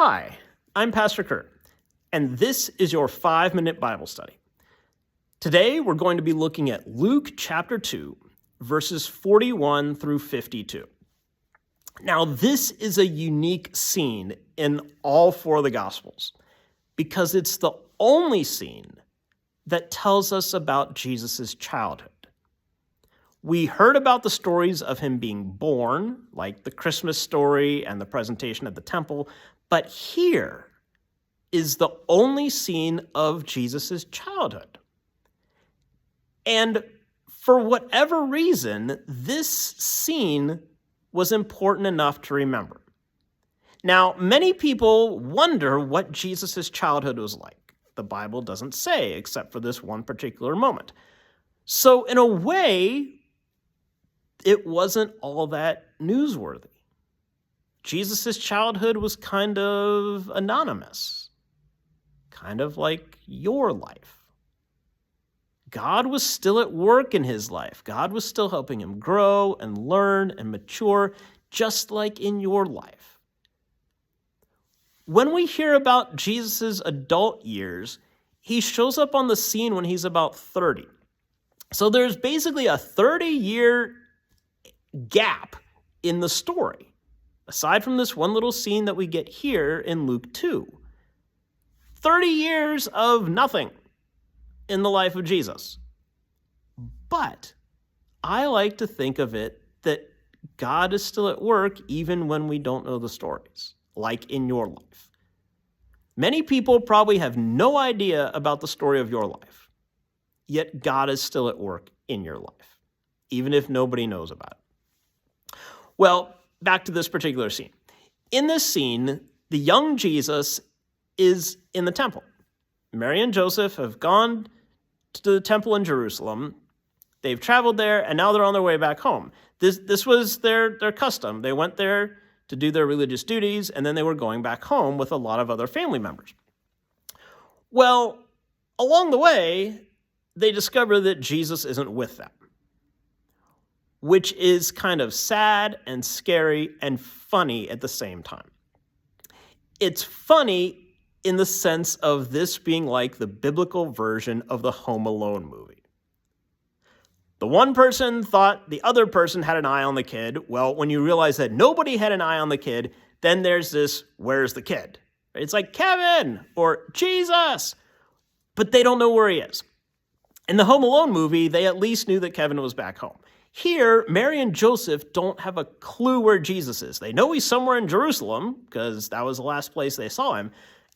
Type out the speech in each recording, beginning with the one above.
Hi, I'm Pastor Kurt, and this is your 5-minute Bible study. Today, we're going to be looking at Luke chapter 2, verses 41 through 52. Now, this is a unique scene in all four of the Gospels because it's the only scene that tells us about Jesus' childhood. We heard about the stories of him being born, like the Christmas story and the presentation at the temple, but here is the only scene of Jesus' childhood. And for whatever reason, this scene was important enough to remember. Now, many people wonder what Jesus' childhood was like. The Bible doesn't say, except for this one particular moment. So in a way, it wasn't all that newsworthy. Jesus' childhood was kind of anonymous, kind of like your life. God was still at work in his life. God was still helping him grow and learn and mature, just like in your life. When we hear about Jesus' adult years, he shows up on the scene when he's about 30. So there's basically a 30-year gap in the story, aside from this one little scene that we get here in Luke 2. 30 years of nothing in the life of Jesus. But I like to think of it that God is still at work even when we don't know the stories, like in your life. Many people probably have no idea about the story of your life, yet God is still at work in your life, even if nobody knows about it. Well, back to this particular scene. In this scene, the young Jesus is in the temple. Mary and Joseph have gone to the temple in Jerusalem. They've traveled there, and now they're on their way back home. This was their custom. They went there to do their religious duties, and then they were going back home with a lot of other family members. Well, along the way, they discover that Jesus isn't with them, which is kind of sad and scary and funny at the same time. It's funny in the sense of this being like the biblical version of the Home Alone movie. The one person thought the other person had an eye on the kid. Well, when you realize that nobody had an eye on the kid, then there's this, where's the kid? It's like Kevin or Jesus, but they don't know where he is. In the Home Alone movie, they at least knew that Kevin was back home. Here, Mary and Joseph don't have a clue where Jesus is. They know he's somewhere in Jerusalem because that was the last place they saw him.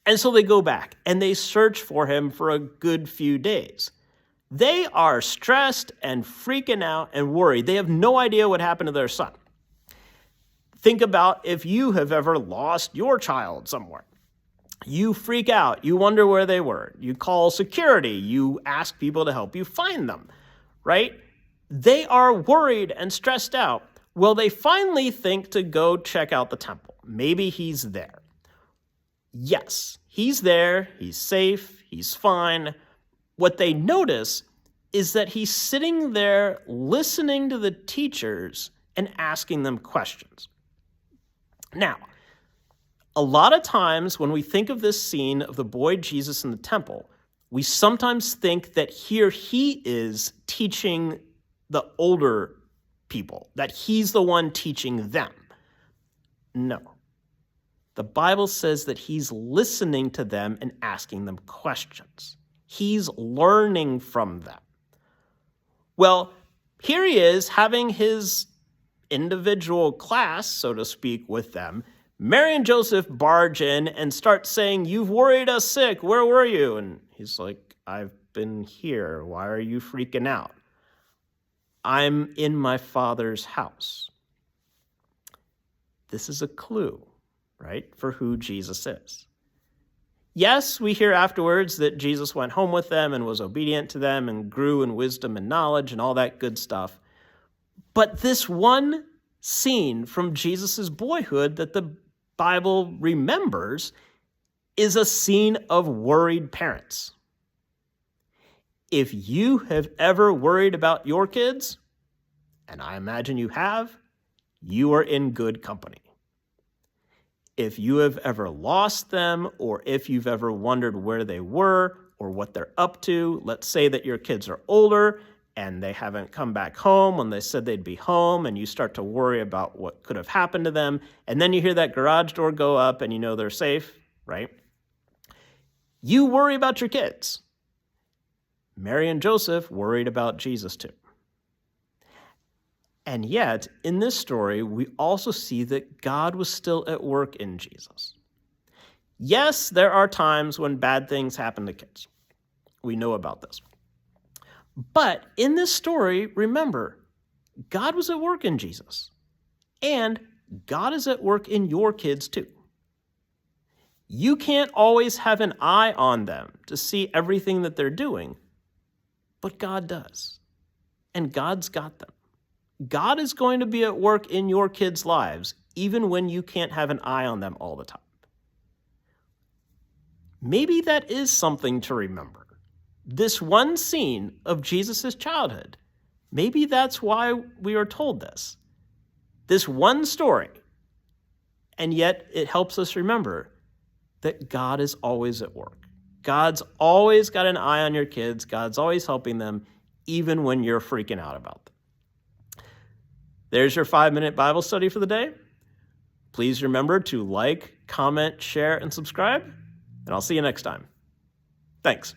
And so they go back and they search for him for a good few days. They are stressed and freaking out and worried. They have no idea what happened to their son. Think about if you have ever lost your child somewhere. You freak out. You wonder where they were. You call security. You ask people to help you find them, right? They are worried and stressed out. Well, they finally think to go check out the temple. Maybe he's there. Yes, he's there. He's safe. He's fine. What they notice is that he's sitting there listening to the teachers and asking them questions. Now, a lot of times when we think of this scene of the boy Jesus in the temple, we sometimes think that here he is teaching the older people, that he's the one teaching them. No. The Bible says that he's listening to them and asking them questions. He's learning from them. Well, here he is having his individual class, so to speak, with them. Mary and Joseph barge in and start saying, "You've worried us sick. Where were you?" And he's like, "I've been here. Why are you freaking out?" "I'm in my Father's house." This is a clue, right, for who Jesus is. Yes, we hear afterwards that Jesus went home with them and was obedient to them and grew in wisdom and knowledge and all that good stuff. But this one scene from Jesus' boyhood that the Bible remembers is a scene of worried parents. If you have ever worried about your kids, and I imagine you have, you are in good company. If you have ever lost them, or if you've ever wondered where they were or what they're up to, let's say that your kids are older and they haven't come back home when they said they'd be home, and you start to worry about what could have happened to them, and then you hear that garage door go up and you know they're safe, right? You worry about your kids. Mary and Joseph worried about Jesus too. And yet, in this story, we also see that God was still at work in Jesus. Yes, there are times when bad things happen to kids. We know about this. But in this story, remember, God was at work in Jesus. And God is at work in your kids too. You can't always have an eye on them to see everything that they're doing, but God does. And God's got them. God is going to be at work in your kids' lives, even when you can't have an eye on them all the time. Maybe that is something to remember. This one scene of Jesus' childhood, maybe that's why we are told this. This one story, and yet it helps us remember that God is always at work. God's always got an eye on your kids. God's always helping them, even when you're freaking out about them. There's your 5-minute Bible study for the day. Please remember to like, comment, share, and subscribe, and I'll see you next time. Thanks.